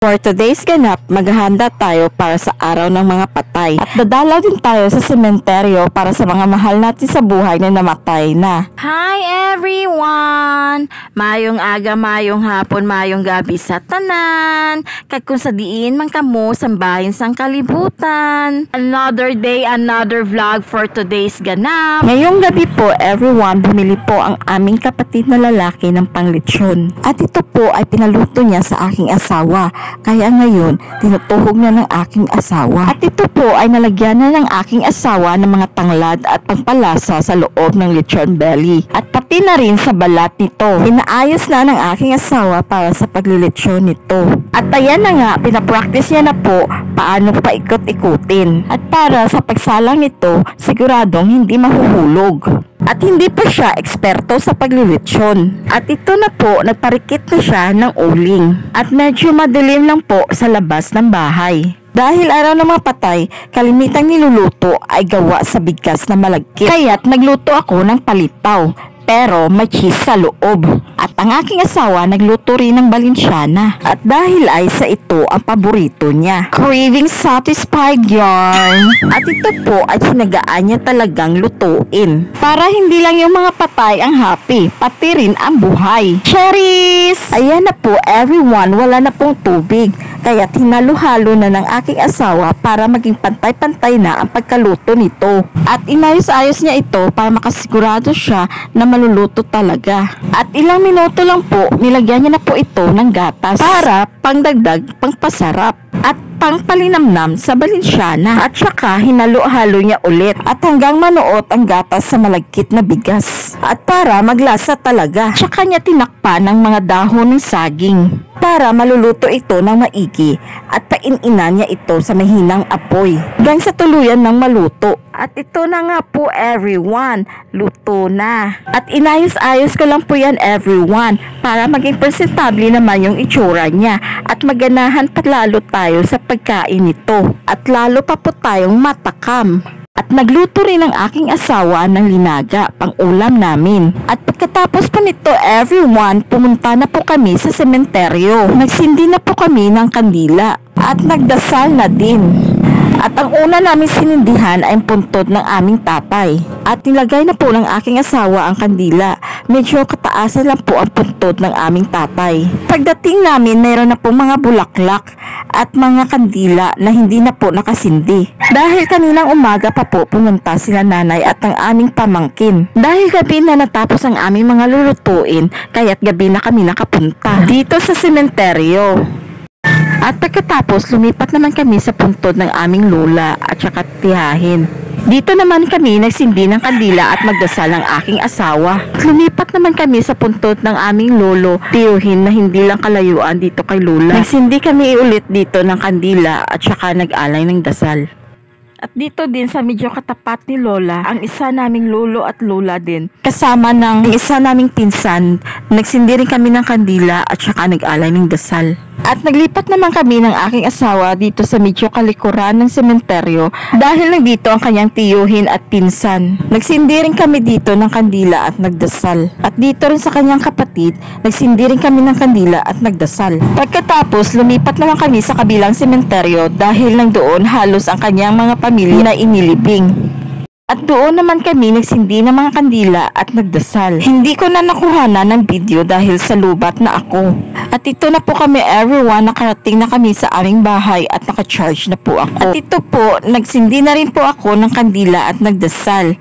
For today's ganap, maghahanda tayo para sa araw ng mga patay. At dadalaw din tayo sa sementeryo para sa mga mahal natin sa buhay na namatay na. Hi everyone! Mayong aga, mayong hapon, mayong gabi sa tanan. Kag kung sa diin man kamo sambahin sang kalibutan. Another day, another vlog for today's ganap. Ngayong gabi po, everyone, bumili po ang aming kapatid na lalaki ng panglitsyon. At ito po ay pinaluto niya sa aking asawa. Kaya ngayon, tinutuhog na ng aking asawa. At ito po ay nalagyan na ng aking asawa ng mga tanglad at pangpalasa sa loob ng lechon belly. At pati na rin sa balat nito. Pinaayos na ng aking asawa para sa paglilechon nito. At ayan na nga, pinapractice niya na po paano paikot-ikutin. At para sa pagsalang nito, siguradong hindi mahuhulog. At hindi pa siya eksperto sa paglilitsyon. At ito na po, nagparikit na siya ng uling. At medyo madilim lang po sa labas ng bahay. Dahil araw ng mga patay, kalimitang niluluto ay gawa sa bigas na malagkit. Kaya't nagluto ako ng palitaw. Pero may cheese sa loob. At ang aking asawa nagluto rin ng balinsyana. At dahil ay sa ito ang paborito niya. Craving satisfied yarn. At ito po ay sinagaan niya talagang lutuin. Para hindi lang yung mga patay ang happy, pati rin ang buhay. Cherries! Ayan na po everyone, wala na pong tubig. Kaya tinalo-halo na ng aking asawa para maging pantay-pantay na ang pagkaluto nito. At inayos-ayos niya ito para makasigurado siya na maluluto talaga. At ilang minuto lang po, nilagyan niya na po ito ng gatas para pangdagdag, pangpasarap at pangpalinamnam sa balinsyana. At saka hinalo-halo niya ulit at hanggang manuot ang gatas sa malagkit na bigas. At para maglasa talaga, saka niya tinakpan ng mga dahon ng saging para maluluto ito ng maigi at paininan niya ito sa mahinang apoy hanggang sa tuluyan ng maluto. At ito na nga po everyone, luto na. At inayos-ayos ko lang po yan everyone para maging presentable naman yung itsura niya at maganahan pa lalo tayo sa pagkain nito at lalo pa po tayong matakam. At nagluto rin ang aking asawa ng linaga, pang ulam namin. At pagkatapos po nito everyone, pumunta na po kami sa sementeryo. Nagsindi na po kami ng kandila at nagdasal na din. At ang una namin sinindihan ay puntod ng aming tatay. At nilagay na po ng aking asawa ang kandila. Medyo kataasan lang po ang puntod ng aming tatay. Pagdating namin, mayroon na po mga bulaklak at mga kandila na hindi na po nakasindi. Dahil kaninang umaga pa po pumunta sila nanay at ang aming pamangkin. Dahil gabi na natapos ang aming mga lulutuin, kaya't gabi na kami nakapunta dito sa sementeryo. At pagkatapos, lumipat naman kami sa puntod ng aming lola at saka tiyahin. Dito naman kami nagsindi ng kandila at magdasal ng aking asawa. Lumipat naman kami sa puntod ng aming lolo, tiyuhin na hindi lang kalayuan dito kay lola. Nagsindi kami ulit dito ng kandila at saka nag-alay ng dasal. At dito din sa medyo katapat ni lola, ang isa naming lolo at lola din. Kasama ng isa naming pinsan, nagsindi rin kami ng kandila at saka nag-alay ng dasal. At naglipat naman kami ng aking asawa dito sa medyo kalikuran ng sementeryo dahil nandito ang kanyang tiyuhin at pinsan. Nagsindi rin kami dito ng kandila at nagdasal. At dito rin sa kanyang kapatid, nagsindi rin kami ng kandila at nagdasal. Pagkatapos, lumipat naman kami sa kabilang sementeryo dahil nandoon halos ang kanyang mga pamilya na inilibing. At doon naman kami nagsindi ng mga kandila at nagdasal. Hindi ko na nakuha ng video dahil sa lubat na ako. At ito na po kami everyone, nakarating na kami sa aming bahay at naka-charge na po ako. At ito po, nagsindi na rin po ako ng kandila at nagdasal.